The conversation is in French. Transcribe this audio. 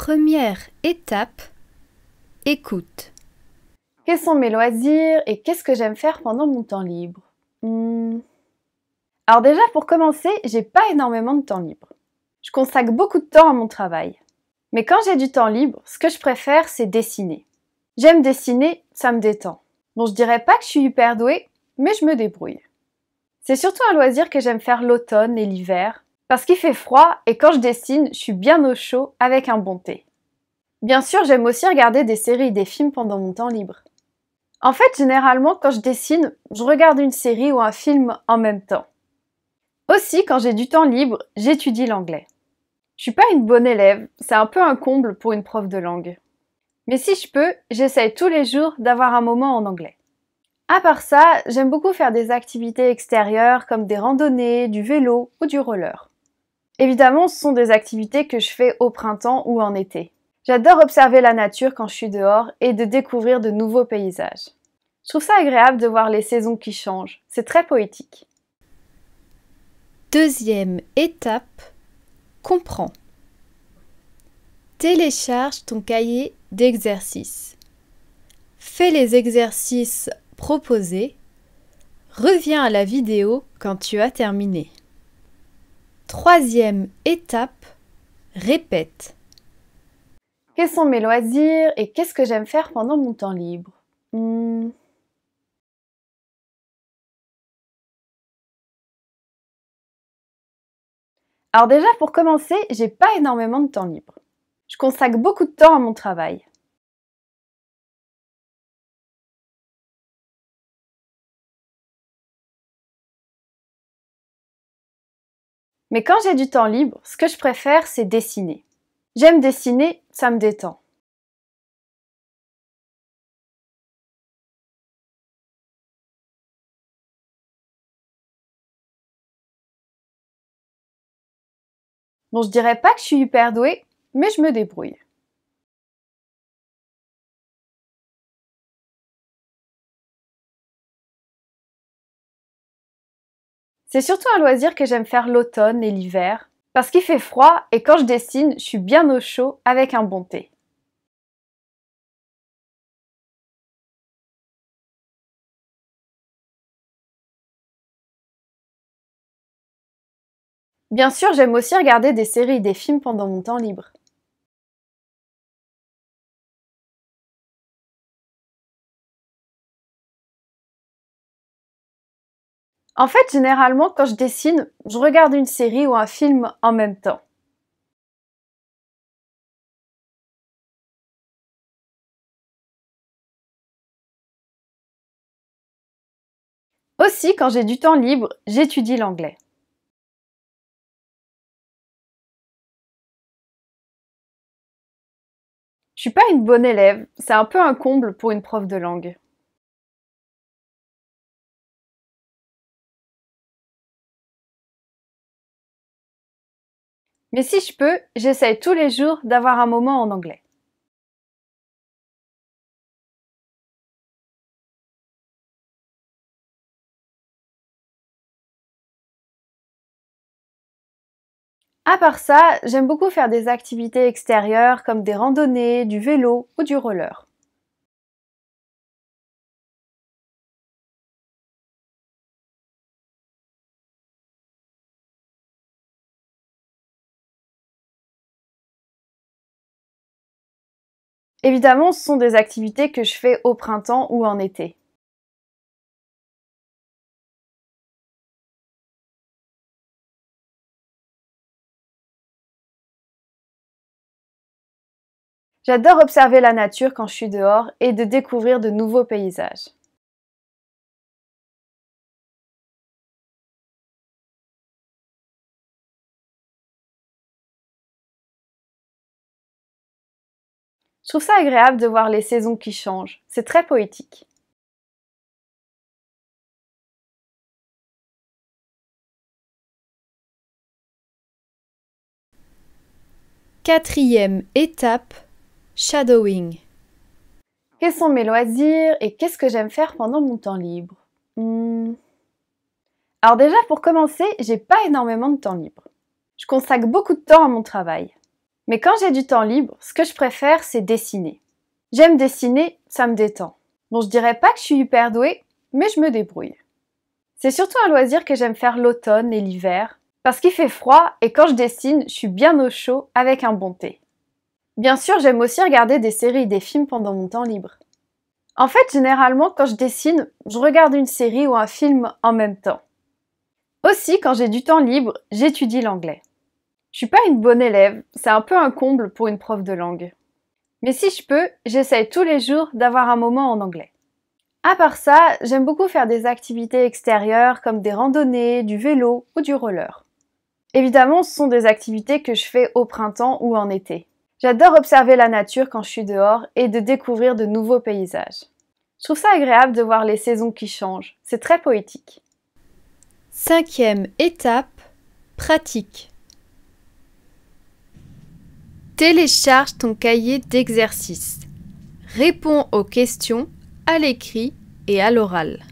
Première étape, écoute. Quels sont mes loisirs et qu'est-ce que j'aime faire pendant mon temps libre? Alors déjà, pour commencer, j'ai pas énormément de temps libre. Je consacre beaucoup de temps à mon travail. Mais quand j'ai du temps libre, ce que je préfère, c'est dessiner. J'aime dessiner, ça me détend. Bon, je dirais pas que je suis hyper douée, mais je me débrouille. C'est surtout un loisir que j'aime faire l'automne et l'hiver, parce qu'il fait froid et quand je dessine, je suis bien au chaud avec un bon thé. Bien sûr, j'aime aussi regarder des séries et des films pendant mon temps libre. En fait, généralement, quand je dessine, je regarde une série ou un film en même temps. Aussi, quand j'ai du temps libre, j'étudie l'anglais. Je suis pas une bonne élève, c'est un peu un comble pour une prof de langue. Mais si je peux, j'essaye tous les jours d'avoir un moment en anglais. À part ça, j'aime beaucoup faire des activités extérieures comme des randonnées, du vélo ou du roller. Évidemment, ce sont des activités que je fais au printemps ou en été. J'adore observer la nature quand je suis dehors et de découvrir de nouveaux paysages. Je trouve ça agréable de voir les saisons qui changent, c'est très poétique. Deuxième étape, comprends. Télécharge ton cahier d'exercices. Fais les exercices proposés. Reviens à la vidéo quand tu as terminé. Troisième étape, répète. Quels sont mes loisirs et qu'est-ce que j'aime faire pendant mon temps libre? Alors déjà, pour commencer, j'ai pas énormément de temps libre. Je consacre beaucoup de temps à mon travail. Mais quand j'ai du temps libre, ce que je préfère, c'est dessiner. J'aime dessiner, ça me détend. Bon, je dirais pas que je suis hyper douée, mais je me débrouille. C'est surtout un loisir que j'aime faire l'automne et l'hiver, parce qu'il fait froid et quand je dessine, je suis bien au chaud avec un bon thé. Bien sûr, j'aime aussi regarder des séries et des films pendant mon temps libre. En fait, généralement, quand je dessine, je regarde une série ou un film en même temps. Aussi, quand j'ai du temps libre, j'étudie l'anglais. Je suis pas une bonne élève, c'est un peu un comble pour une prof de langue. Mais si je peux, j'essaye tous les jours d'avoir un moment en anglais. À part ça, j'aime beaucoup faire des activités extérieures comme des randonnées, du vélo ou du roller. Évidemment, ce sont des activités que je fais au printemps ou en été. J'adore observer la nature quand je suis dehors et de découvrir de nouveaux paysages. Je trouve ça agréable de voir les saisons qui changent, c'est très poétique. Quatrième étape, shadowing. Quels sont mes loisirs et qu'est-ce que j'aime faire pendant mon temps libre? Alors déjà, pour commencer, j'ai pas énormément de temps libre. Je consacre beaucoup de temps à mon travail. Mais quand j'ai du temps libre, ce que je préfère, c'est dessiner. J'aime dessiner, ça me détend. Bon, je dirais pas que je suis hyper douée, mais je me débrouille. C'est surtout un loisir que j'aime faire l'automne et l'hiver, parce qu'il fait froid et quand je dessine, je suis bien au chaud avec un bon thé. Bien sûr, j'aime aussi regarder des séries et des films pendant mon temps libre. En fait, généralement, quand je dessine, je regarde une série ou un film en même temps. Aussi, quand j'ai du temps libre, j'étudie l'anglais. Je suis pas une bonne élève, c'est un peu un comble pour une prof de langue. Mais si je peux, j'essaye tous les jours d'avoir un moment en anglais. À part ça, j'aime beaucoup faire des activités extérieures comme des randonnées, du vélo ou du roller. Évidemment, ce sont des activités que je fais au printemps ou en été. J'adore observer la nature quand je suis dehors et de découvrir de nouveaux paysages. Je trouve ça agréable de voir les saisons qui changent, c'est très poétique. 5e étape, pratique. Télécharge ton cahier d'exercices. Réponds aux questions à l'écrit et à l'oral.